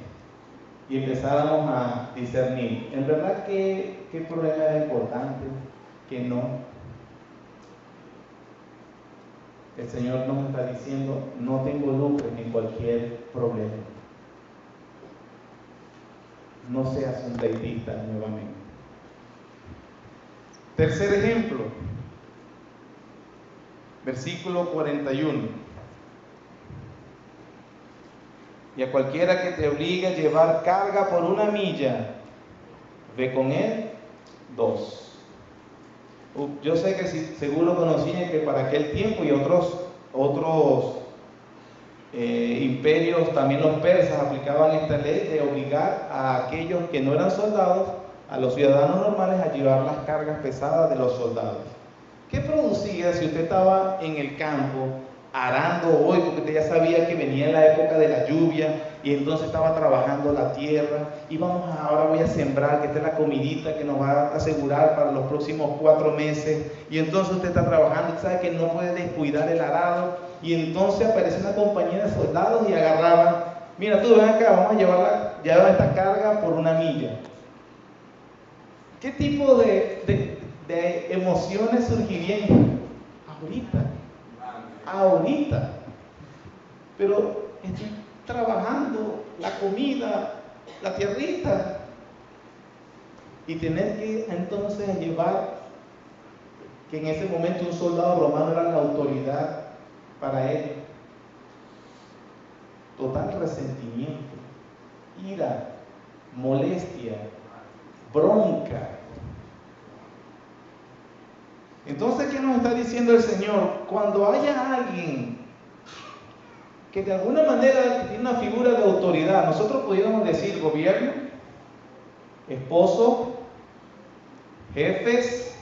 y empezáramos a discernir, ¿en verdad qué problema era importante? ¿Qué no? El Señor nos está diciendo: no te involucres en cualquier problema. No seas un pleitista nuevamente. Tercer ejemplo, versículo 41. Y a cualquiera que te obligue a llevar carga por 1 milla, ve con él 2. Yo sé que seguro conocían que para aquel tiempo y otros imperios, también los persas, aplicaban esta ley de obligar a aquellos que no eran soldados, a los ciudadanos normales, a llevar las cargas pesadas de los soldados. ¿Qué producía si usted estaba en el campo arando hoy, porque usted ya sabía que venía la época de la lluvia y entonces estaba trabajando la tierra y ahora voy a sembrar, que esta es la comidita que nos va a asegurar para los próximos 4 meses, y entonces usted está trabajando, usted sabe que no puede descuidar el arado, y entonces aparece una compañía de soldados y agarraban, mira tú ven acá, vamos a llevar esta carga por 1 milla. ¿Qué tipo de emociones surgirían ahorita? Pero estoy trabajando la comida, la tierrita, y tener que entonces llevar, que en ese momento un soldado romano era la autoridad para él. Total resentimiento, ira, molestia, bronca. Entonces, ¿qué nos está diciendo el Señor? Cuando haya alguien que de alguna manera tiene una figura de autoridad, nosotros pudiéramos decir gobierno, esposo, jefes,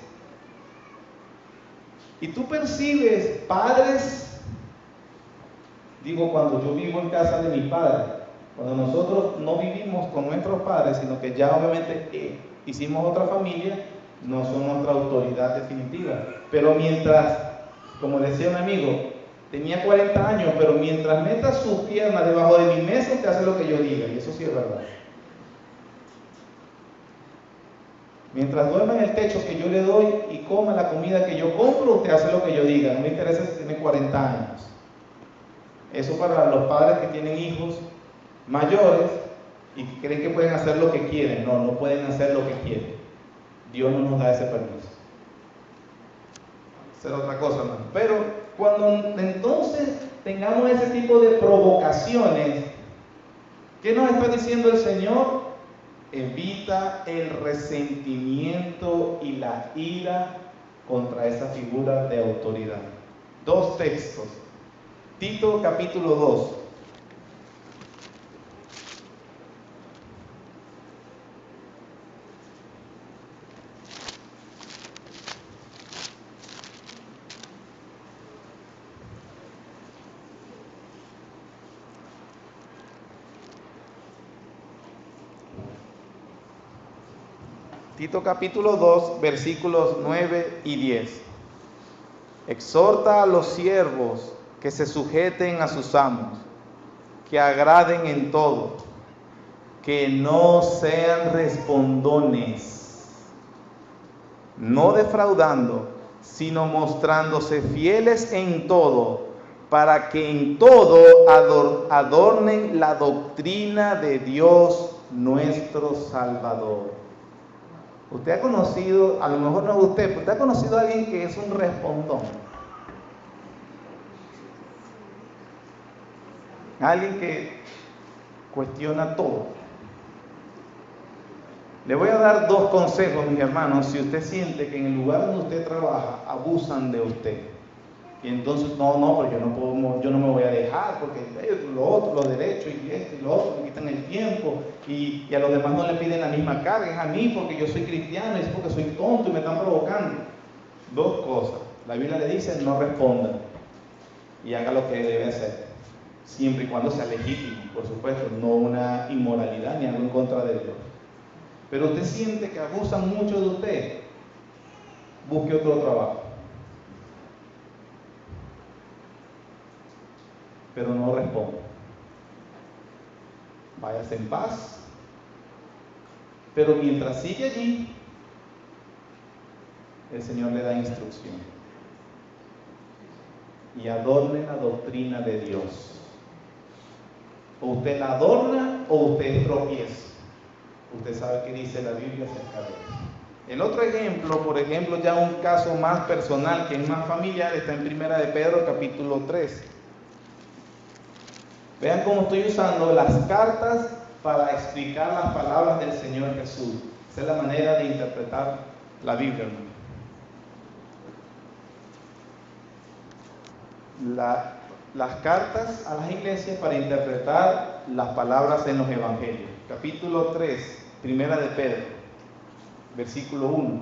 y tú percibes padres, digo cuando yo vivo en casa de mi padre, cuando nosotros no vivimos con nuestros padres, sino que ya obviamente hicimos otra familia, no son nuestra autoridad definitiva, pero mientras, como decía un amigo, tenía 40 años, pero mientras meta sus piernas debajo de mi mesa, usted hace lo que yo diga, y eso sí es verdad. Mientras duerma en el techo que yo le doy y coma la comida que yo compro, usted hace lo que yo diga, no me interesa si tiene 40 años. Eso para los padres que tienen hijos mayores y que creen que pueden hacer lo que quieren. No, no pueden hacer lo que quieren. Dios no nos da ese permiso. Esa es otra cosa, hermano. Pero cuando entonces tengamos ese tipo de provocaciones, ¿qué nos está diciendo el Señor? Evita el resentimiento y la ira contra esa figura de autoridad. 2 textos. Tito capítulo 2. Tito capítulo 2, versículos 9 y 10. Exhorta a los siervos que se sujeten a sus amos, que agraden en todo, que no sean respondones, no defraudando, sino mostrándose fieles en todo, para que en todo adornen la doctrina de Dios nuestro Salvador. Usted ha conocido, a lo mejor no es usted, pero usted ha conocido a alguien que es un respondón. Alguien que cuestiona todo. Le voy a dar 2 consejos, mis hermanos, si usted siente que en el lugar donde usted trabaja abusan de usted. Y entonces, pero yo no me voy a dejar, porque lo otro, los derechos y esto y lo otro, me quitan el tiempo, y a los demás no le piden la misma carga, es a mí porque yo soy cristiano, es porque soy tonto y me están provocando. 2 cosas. La Biblia le dice, no responda y haga lo que debe hacer, siempre y cuando sea legítimo, por supuesto, no una inmoralidad ni algo en contra de Dios. Pero usted siente que abusan mucho de usted, busque otro trabajo. Pero no responda. Váyase en paz. Pero mientras sigue allí, el Señor le da instrucción. Y adorne la doctrina de Dios. O usted la adorna o usted tropieza. Usted sabe qué dice la Biblia acerca de eso. El otro ejemplo, por ejemplo, ya un caso más personal, que es más familiar, está en Primera de Pedro, capítulo 3. Vean cómo estoy usando las cartas para explicar las palabras del Señor Jesús. Esa es la manera de interpretar la Biblia, hermano. Las cartas a las iglesias para interpretar las palabras en los evangelios. Capítulo 3, Primera de Pedro, versículo 1.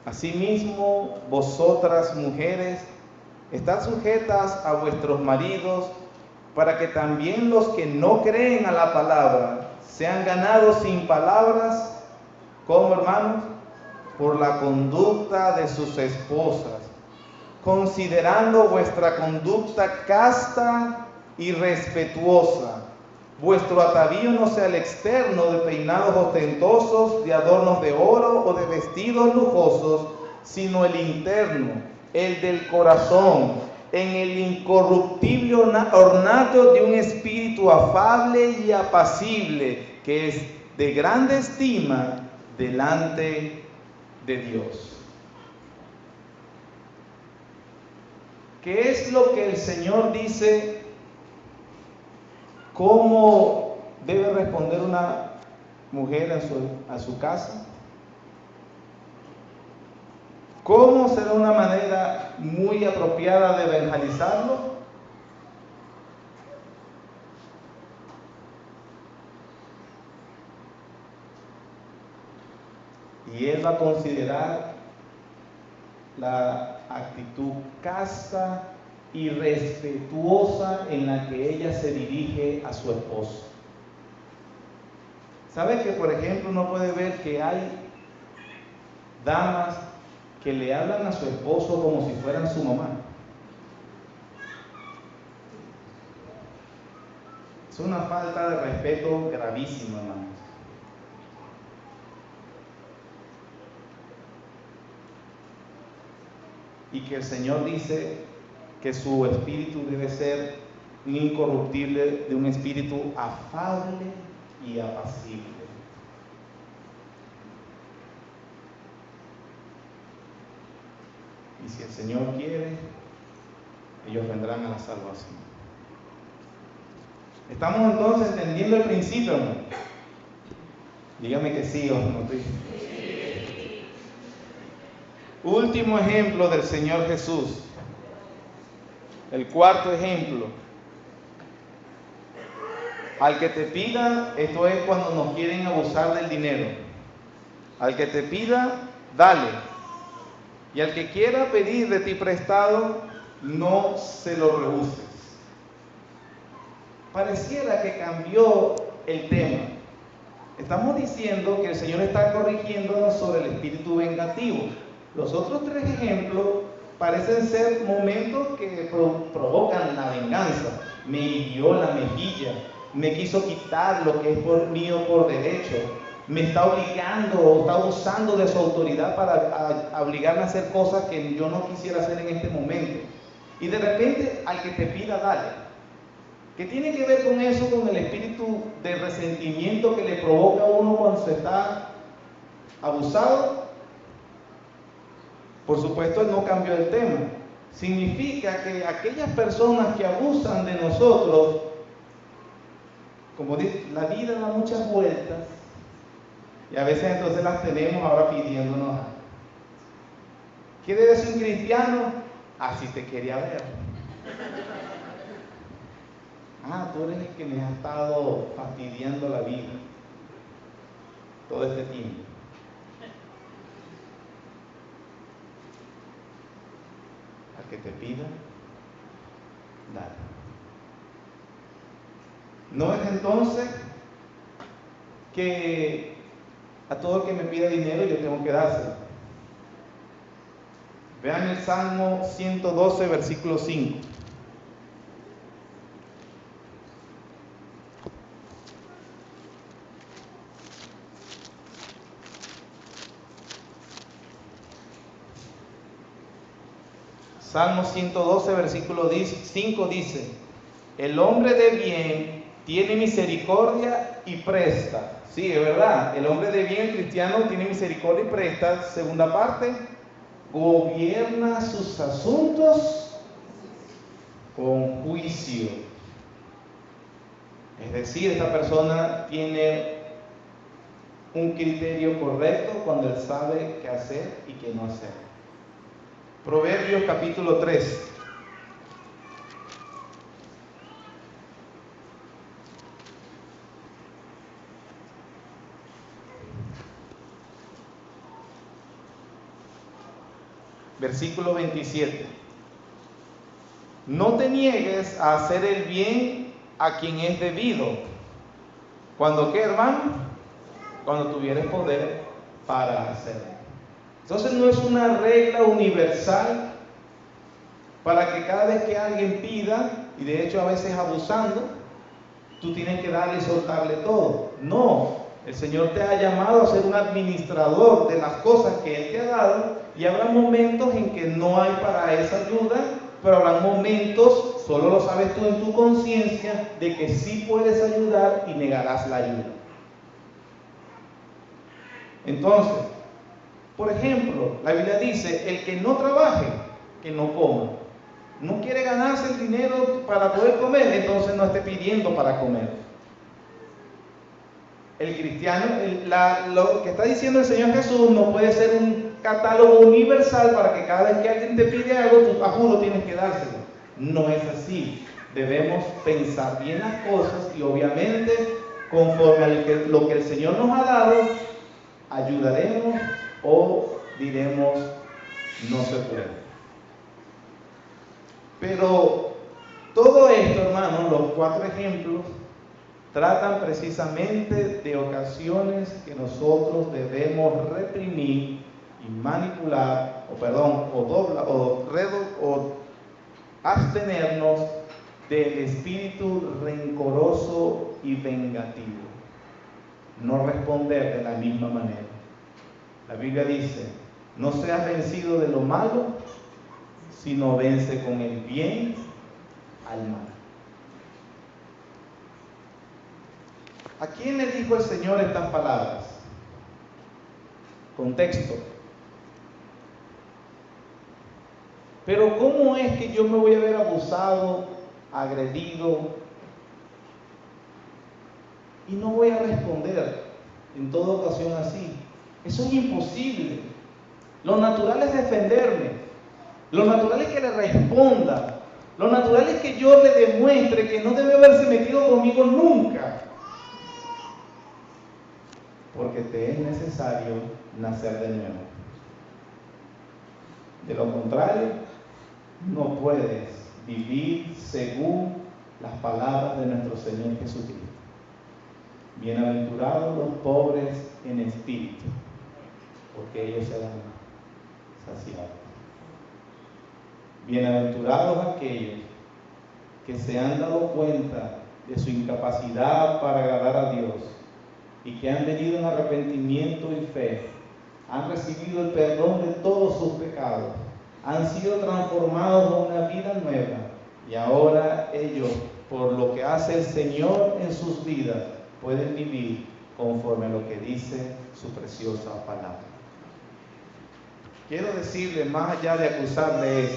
Asimismo, vosotras mujeres, estad sujetas a vuestros maridos, para que también los que no creen a la palabra sean ganados sin palabras, como hermanos, por la conducta de sus esposas, considerando vuestra conducta casta y respetuosa. Vuestro atavío no sea el externo de peinados ostentosos, de adornos de oro o de vestidos lujosos, sino el interno, el del corazón, en el incorruptible ornato de un espíritu afable y apacible, que es de grande estima delante de Dios. ¿Qué es lo que el Señor dice? ¿Cómo debe responder una mujer a su casa? ¿Cómo será una manera muy apropiada de evangelizarlo? Y él va a considerar la actitud casta y respetuosa en la que ella se dirige a su esposo. ¿Sabe que, por ejemplo, uno puede ver que hay damas que le hablan a su esposo como si fueran su mamá? Es una falta de respeto gravísima, hermanos. Y que el Señor dice que su espíritu debe ser incorruptible, de un espíritu afable y apacible. Y si el Señor quiere, ellos vendrán a la salvación. ¿Estamos entonces entendiendo el principio, hermano? Dígame que sí o no. Último ejemplo del Señor Jesús. El cuarto ejemplo. Al que te pida, esto es cuando nos quieren abusar del dinero. Al que te pida, dale. Y al que quiera pedir de ti prestado, no se lo rehuses. Pareciera que cambió el tema. Estamos diciendo que el Señor está corrigiéndonos sobre el espíritu vengativo. Los otros tres ejemplos parecen ser momentos que provocan la venganza. Me hirió la mejilla, me quiso quitar lo que es mío por derecho, me está obligando o está abusando de su autoridad para obligarme a hacer cosas que yo no quisiera hacer en este momento. Y de repente, al que te pida, dale. ¿Qué tiene que ver con eso, con el espíritu de resentimiento que le provoca a uno cuando se está abusado? Por supuesto, él no cambió el tema. Significa que aquellas personas que abusan de nosotros, como dice, la vida da muchas vueltas y a veces entonces las tenemos ahora pidiéndonos algo. ¿Qué debe ser un cristiano? Así te quería ver. Tú eres el que me ha estado fastidiando la vida todo este tiempo. Al que te pida, dale. No es entonces que a todo el que me pida dinero yo tengo que dárselo. Vean el Salmo 112, versículo 5. Salmo 112, versículo 5 dice: el hombre de bien tiene misericordia y presta. Sí, es verdad, el hombre de bien, el cristiano, tiene misericordia y presta. Segunda parte, gobierna sus asuntos con juicio. Es decir, esta persona tiene un criterio correcto cuando él sabe qué hacer y qué no hacer. Proverbios capítulo 3. Versículo 27. No te niegues a hacer el bien a quien es debido. ¿Cuándo qué, hermano? Cuando tuvieres poder para hacerlo. Entonces no es una regla universal para que cada vez que alguien pida, y de hecho a veces abusando, tú tienes que darle y soltarle todo. No, el Señor te ha llamado a ser un administrador de las cosas que Él te ha dado, y habrá momentos en que no hay para esa ayuda, pero habrá momentos, solo lo sabes tú en tu conciencia, de que sí puedes ayudar y negarás la ayuda. Entonces, por ejemplo, la Biblia dice, el que no trabaje, que no coma. No quiere ganarse el dinero para poder comer, entonces no esté pidiendo para comer. El cristiano, lo que está diciendo el Señor Jesús no puede ser un catálogo universal para que cada vez que alguien te pide algo, tú a juro tienes que dárselo. No es así. Debemos pensar bien las cosas y obviamente, conforme a lo que el Señor nos ha dado, ayudaremos o diremos no se puede. Pero todo esto, hermanos, los 4 ejemplos, tratan precisamente de ocasiones que nosotros debemos reprimir y manipular, o abstenernos del espíritu rencoroso y vengativo. No responder de la misma manera. La Biblia dice, no seas vencido de lo malo, sino vence con el bien al mal. ¿A quién le dijo el Señor estas palabras? Contexto. Pero ¿cómo es que yo me voy a ver abusado, agredido, y no voy a responder en toda ocasión así? Eso es imposible. Lo natural es defenderme. Lo natural es que le responda. Lo natural es que yo le demuestre que no debe haberse metido conmigo nunca. Porque te es necesario nacer de nuevo. De lo contrario, no puedes vivir según las palabras de nuestro Señor Jesucristo. Bienaventurados los pobres en espíritu, porque ellos serán saciados. Bienaventurados aquellos que se han dado cuenta de su incapacidad para agradar a Dios y que han venido en arrepentimiento y fe, han recibido el perdón de todos sus pecados, han sido transformados a una vida nueva y ahora ellos, por lo que hace el Señor en sus vidas, pueden vivir conforme a lo que dice su preciosa palabra. Quiero decirle, más allá de acusarle, es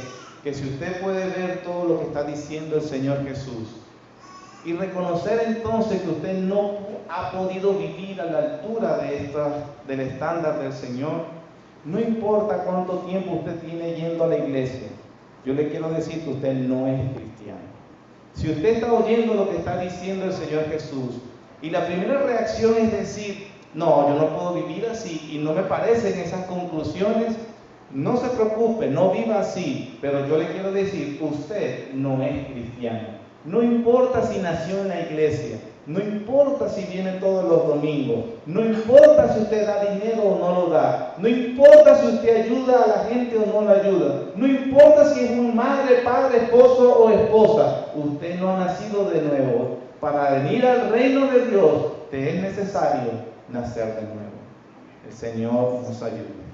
que si usted puede ver todo lo que está diciendo el Señor Jesús y reconocer entonces que usted no ha podido vivir a la altura del estándar del Señor, no importa cuánto tiempo usted tiene yendo a la iglesia, yo le quiero decir que usted no es cristiano. Si usted está oyendo lo que está diciendo el Señor Jesús y la primera reacción es decir, no, yo no puedo vivir así y no me parecen esas conclusiones, no se preocupe, no viva así, pero yo le quiero decir, usted no es cristiano. No importa si nació en la iglesia, no importa si viene todos los domingos, no importa si usted da dinero o no lo da, no importa si usted ayuda a la gente o no la ayuda, no importa si es un madre, padre, esposo o esposa, usted no ha nacido de nuevo. Para venir al reino de Dios, te es necesario nacer de nuevo. El Señor nos ayude.